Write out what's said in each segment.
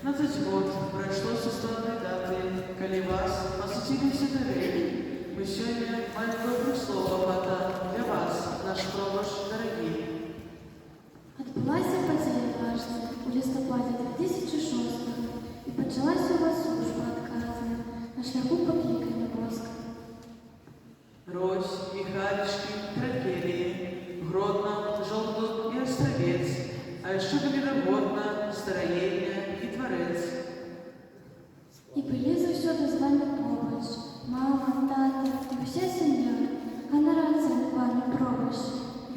15 год прайшло са слаўнай даты, калі вас пасуцілі сюды. Мы сёння маем добрых слов багата для вас, наш пробаш дарагі. Адбылася падзея важная у лістападзе 2006 і пачалася у вас служба адказна на шляху паклікання боска. Рось, Михалічкі, Трагедії, Гродно, Жолдун і Островець, а яшчэ былі Рагодна, Стараення і Тварэц. І былі заўсёды з вами побач, мама, тата і ўся сям'я, ганарацыя на вами пробач,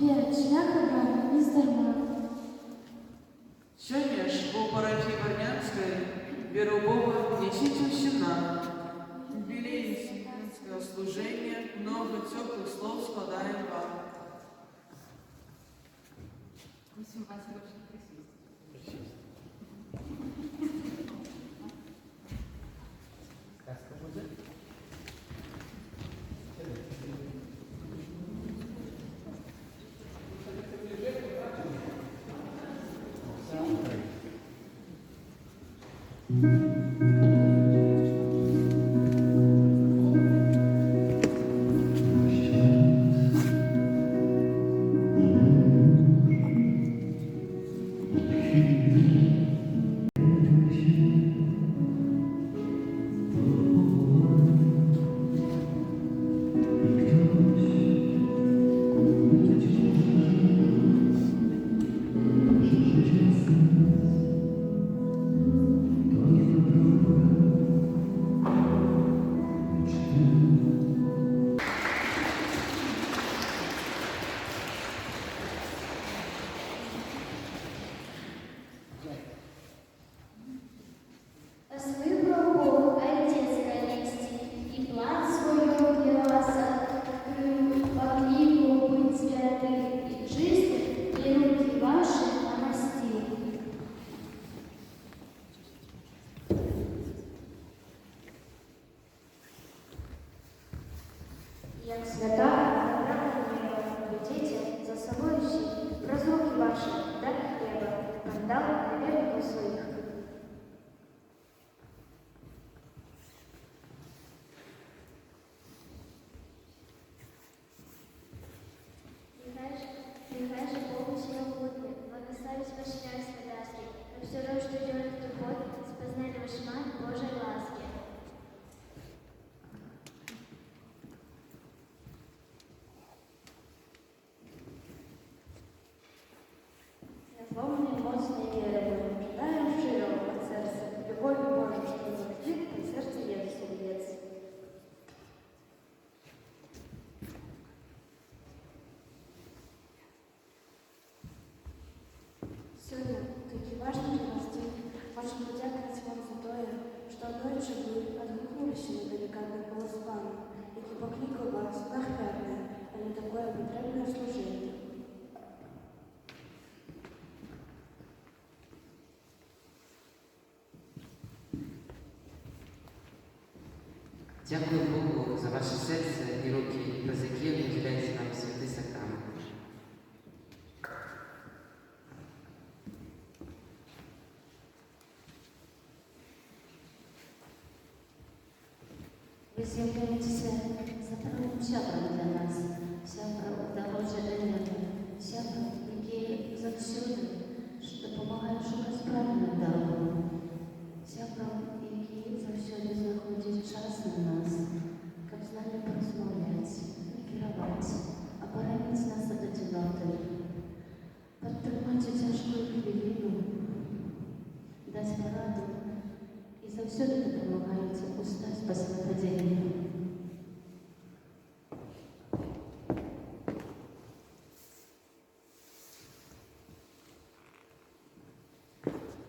вераць шлях абраны нездарма. Сёння ж у парафіі Варнянскай веру Бога несіце ўсім нам. Юбілей сельского служения, много теплых слов складаем вам. Просим вас больше присесть. Сказка будет? Як свята, направлення ведите за собою всі, розлуки ваші, дай хліба, кандал наверників своїх. Нехай же Богу всеугодно, благословить ваше счастье, даски, на все равно, что делает любовь, спознали ваш мать Божьей ласки. Напомни моцной веры, ожидаем широко от сердца, любовью Божию, что закрыть от сердца еду сердец. Сегодня, таки важный для нас день, можем подякувати вам за то, что одной живі відгукнулися на делікатний голос Пана, який покликав вас на хверне, а не такое потрібне служіння. Дякую Богу за ваше серце і руки, без яких ви уделяєте нам святий сакрамент. Ви з'являєтеся запальним сябром для нас, сябром дорожче енергії, сябром, який завсюди допомагає шукати правильну дорогу, сябром, який завсюди знаходить час на нас, щоб з нами порозмовляти, керувати, оборонити нас від одиноти, підтримати тяжку хвилину, дати пораду і завсюди допомагаєте устать після падіння.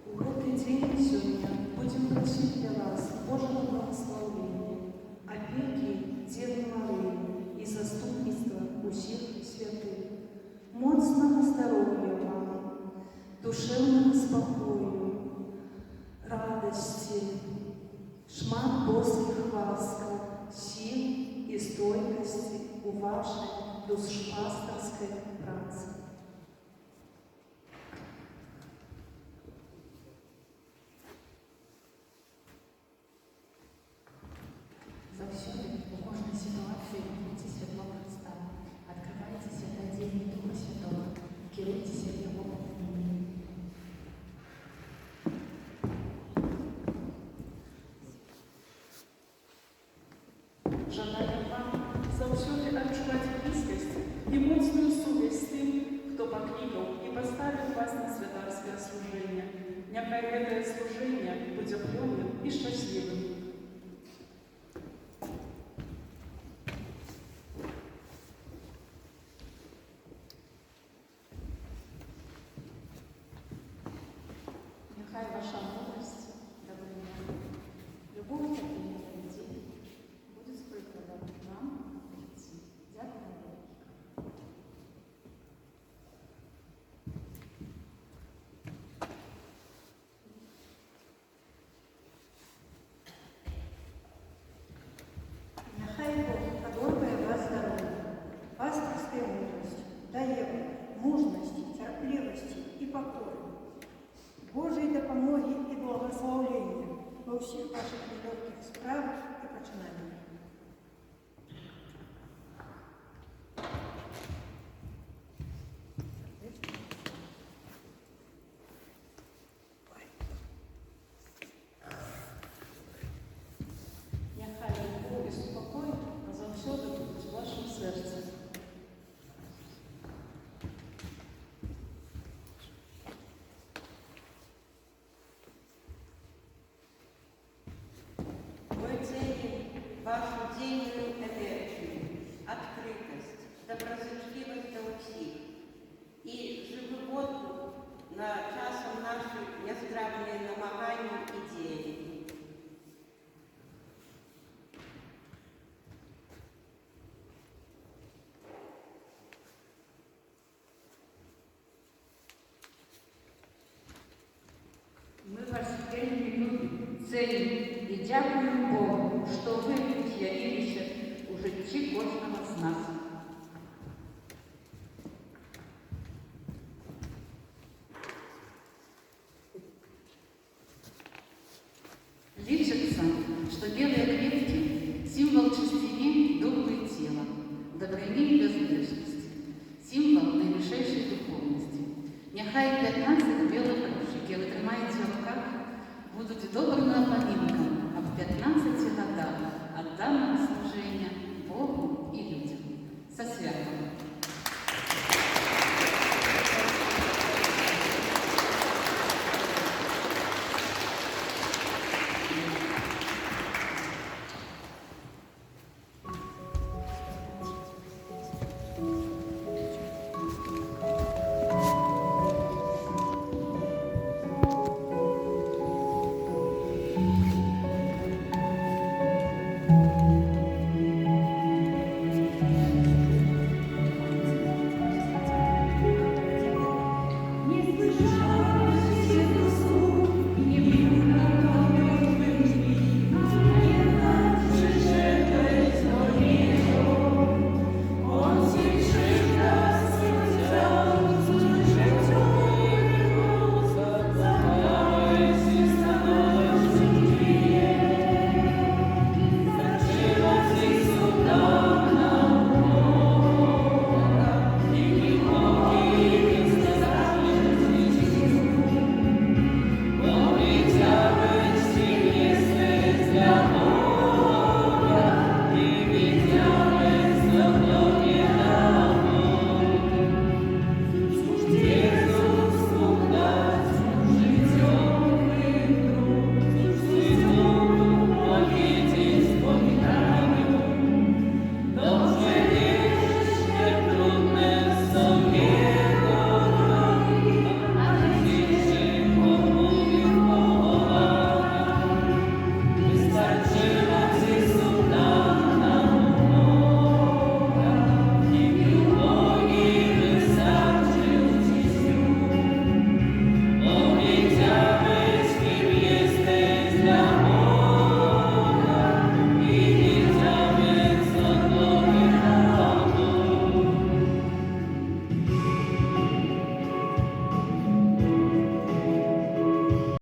У гэты дзень сёння будзем прасіць для вас Божага благословення, апекі Дзевы Марыі і заступніцтва усіх святых. Моцнага здароўя вам, душевнага спакою, радасці, шмат боскіх ласкаў, сіл і стойкасці у вашай душпастарскай працы. Няхай гэтае служэнне будзе плённым і шчаслівым. Нехай ваша мудрость, доброта, любов та прийняття людей буде з прикладом нам в житті. Дякую вам. Нехай Бог подобає вас здоров'я, пастирською мудростю, дає вам мужності, терпливості і покору, Божої допомоги і благословення во всіх ваших нелегких справах і починаннях. Няхай любов і спокій назавсёди будуть в вашому серці. Мы ценим вашу дельную энергию, открытость, доброзичливость до всех и животу на часом наших незграбные намагания и дії. Мы вас вельми любим, ценим и дякуємо Богу, що ви явилися у житті кожного з нас. Лічиться, що День